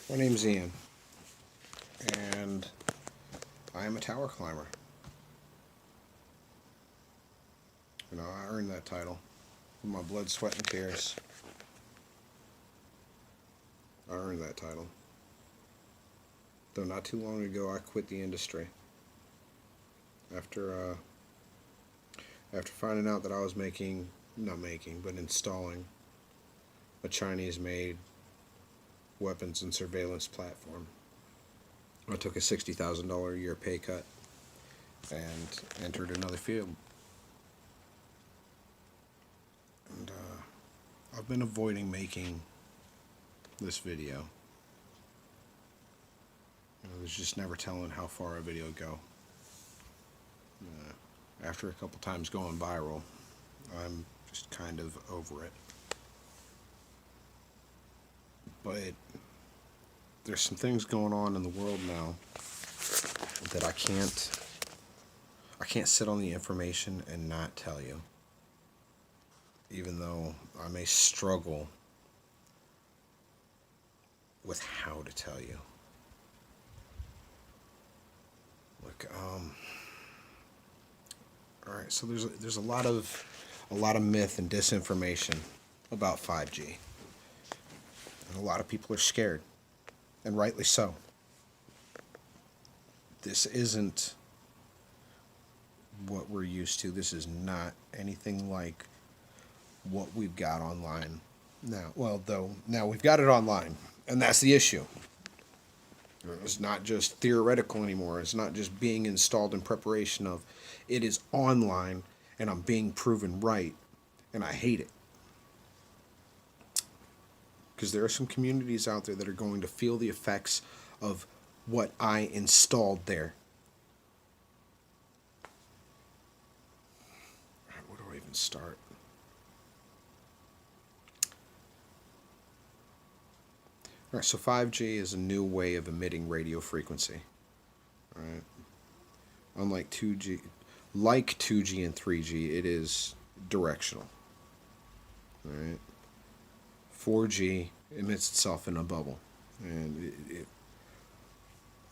My name's Ian, and I am a tower climber. You know, I earned that title with my blood, sweat, and tears. I earned that title. Though not too long ago, I quit the industry after after finding out that I was but installing a Chinese-made weapons and surveillance platform. I took a $60,000 a year pay cut and entered another field. And I've been avoiding making this video. There's just never telling how far a video would go. After a couple times going viral, I'm just kind of over it. But there's some things going on in the world now that I can't sit on the information and not tell you. Even though I may struggle with how to tell you. Look, all right. So there's a lot of myth and disinformation about 5G, and a lot of people are scared, and rightly so. This isn't what we're used to. This is not anything like what we've got online now. Well, though, now we've got it online, and that's the issue. It's not just theoretical anymore. It's not just being installed in preparation of. It is online, and I'm being proven right, and I hate it. Because there are some communities out there that are going to feel the effects of what I installed there. Where do I even start? All right, so 5G is a new way of emitting radio frequency. All right. Unlike 2G, like 2G and 3G, it is directional. All right. 4G emits itself in a bubble, and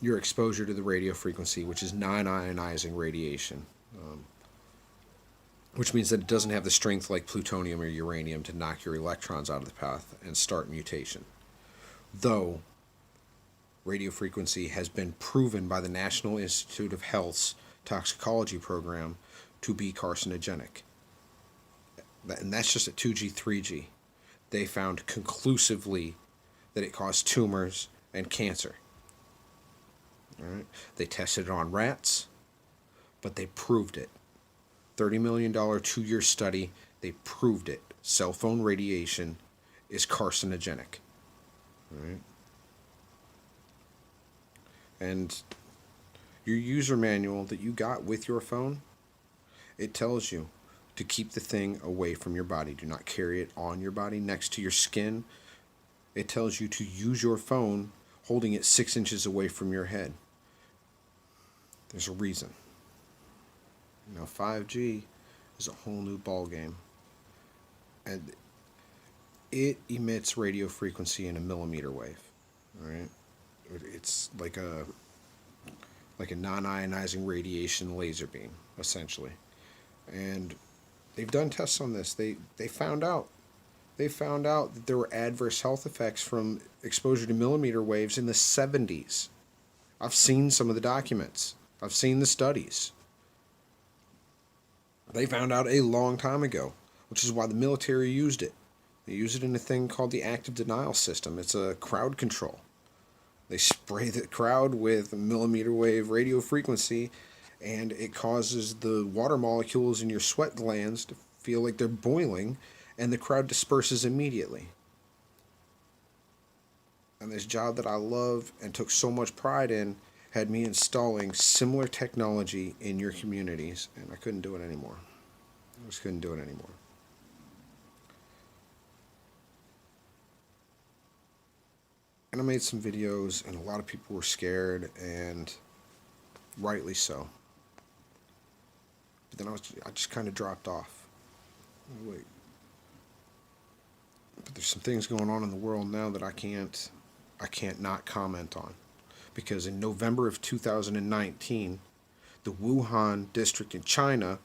your exposure to the radio frequency, which is non-ionizing radiation, which means that it doesn't have the strength like plutonium or uranium to knock your electrons out of the path and start mutation. Though radio frequency has been proven by the National Institute of Health's toxicology program to be carcinogenic. And that's just at 2G, 3G. They found conclusively that it caused tumors and cancer. All right? They tested it on rats, but they proved it. $30 million 2-year study, they proved it. Cell phone radiation is carcinogenic. All right? And your user manual that you got with your phone, it tells you to keep the thing away from your body. Do not carry it on your body next to your skin. It tells you to use your phone holding it 6 inches away from your head. There's a reason. 5G is a whole new ball game. And it emits radio frequency in a millimeter wave. All right? It's like a non-ionizing radiation laser beam, essentially. And they've done tests on this. They found out that there were adverse health effects from exposure to millimeter waves in the 70s. I've seen some of the documents. I've seen the studies. They found out a long time ago, which is why the military used it. They use it in a thing called the active denial system. It's a crowd control. They spray the crowd with millimeter wave radio frequency, and it causes the water molecules in your sweat glands to feel like they're boiling, and the crowd disperses immediately. And this job that I love and took so much pride in had me installing similar technology in your communities, and I couldn't do it anymore. I just couldn't do it anymore. And I made some videos, and a lot of people were scared, and rightly so. But then I just kind of dropped off. Wait. But there's some things going on in the world now that I can't I can't not comment on. Because in November of 2019, the Wuhan district in China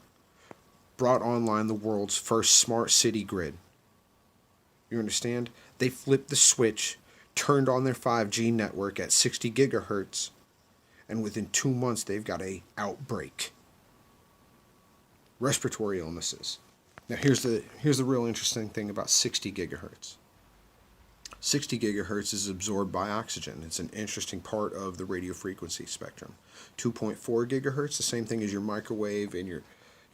brought online the world's first smart city grid. You understand? They flipped the switch, turned on their 5G network at 60 gigahertz, and within 2 months they've got a outbreak. Respiratory illnesses. Now here's the real interesting thing about 60 gigahertz. 60 gigahertz is absorbed by oxygen. It's an interesting part of the radio frequency spectrum. 2.4 gigahertz, the same thing as your microwave and your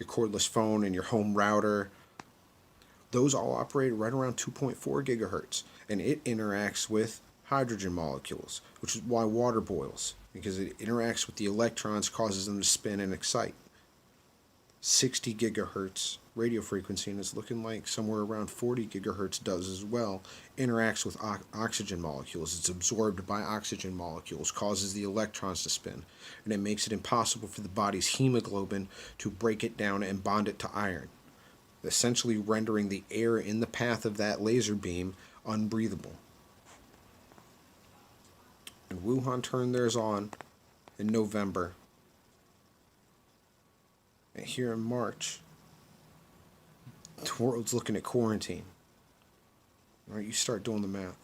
cordless phone and your home router. Those all operate right around 2.4 gigahertz, and it interacts with hydrogen molecules, which is why water boils, because it interacts with the electrons, causes them to spin and excite. 60 gigahertz radio frequency, and it's looking like somewhere around 40 gigahertz does as well, interacts with oxygen molecules. It's absorbed by oxygen molecules, causes the electrons to spin, and it makes it impossible for the body's hemoglobin to break it down and bond it to iron, essentially rendering the air in the path of that laser beam unbreathable. And Wuhan turned theirs on in November. And here in March, the world's looking at quarantine. All right, you start doing the math.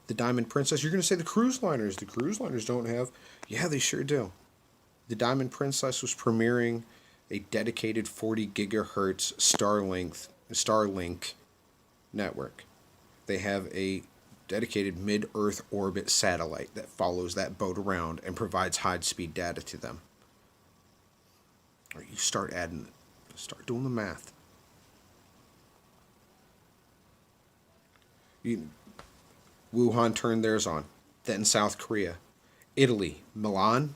The Diamond Princess, you're going to say the cruise liners. The cruise liners don't have. Yeah, they sure do. The Diamond Princess was premiering a dedicated 40 gigahertz Starlink network. They have a dedicated mid-Earth orbit satellite that follows that boat around and provides high-speed data to them. Or you start adding it. Start doing the math. Wuhan turned theirs on. Then South Korea. Italy. Milan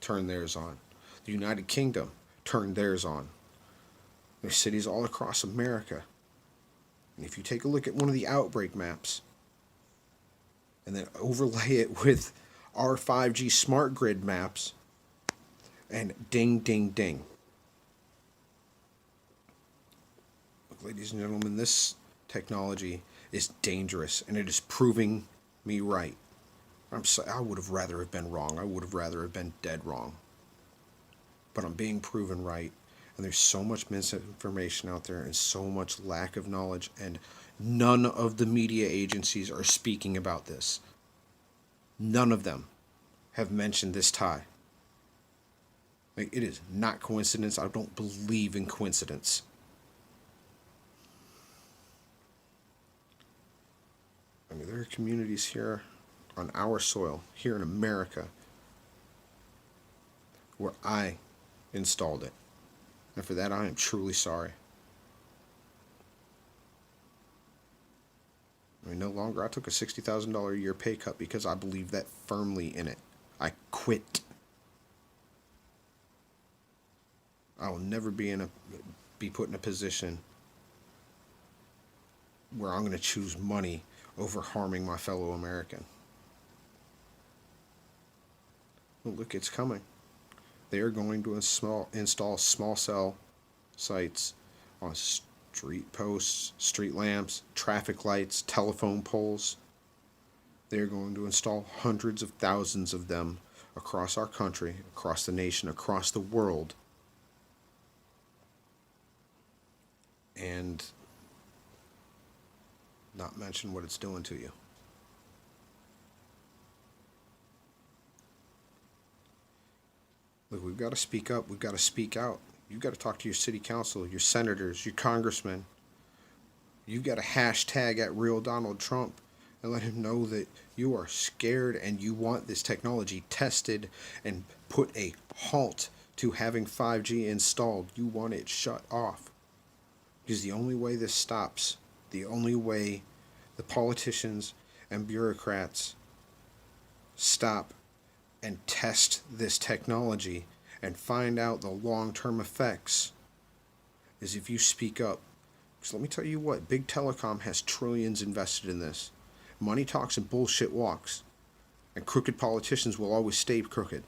turned theirs on. The United Kingdom turned theirs on. There's cities all across America. And if you take a look at one of the outbreak maps and then overlay it with our 5G smart grid maps, and ding, ding, ding. Look, ladies and gentlemen, this technology is dangerous, and it is proving me right. I would have rather have been wrong. I would have rather have been dead wrong. But I'm being proven right, and there's so much misinformation out there and so much lack of knowledge, and none of the media agencies are speaking about this. None of them have mentioned this tie. Like, it is not coincidence. I don't believe in coincidence. I mean, there are communities here on our soil, here in America, where I installed it. And for that, I am truly sorry. I mean, no longer. I took a $60,000 a year pay cut because I believe that firmly in it. I quit. I will never be put in a position where I'm going to choose money over harming my fellow American. Well, look, it's coming. They are going to install small cell sites on street posts, street lamps, traffic lights, telephone poles. They are going to install hundreds of thousands of them across our country, across the nation, across the world. And not mention what it's doing to you. Look, we've got to speak up. We've got to speak out. You've got to talk to your city council, your senators, your congressmen. You've got to hashtag at Real Donald Trump and let him know that you are scared and you want this technology tested and put a halt to having 5G installed. You want it shut off. Because the only way this stops, the only way the politicians and bureaucrats stop and test this technology and find out the long-term effects is if you speak up. Because let me tell you what, Big Telecom has trillions invested in this. Money talks and bullshit walks. And crooked politicians will always stay crooked.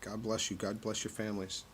God bless you. God bless your families.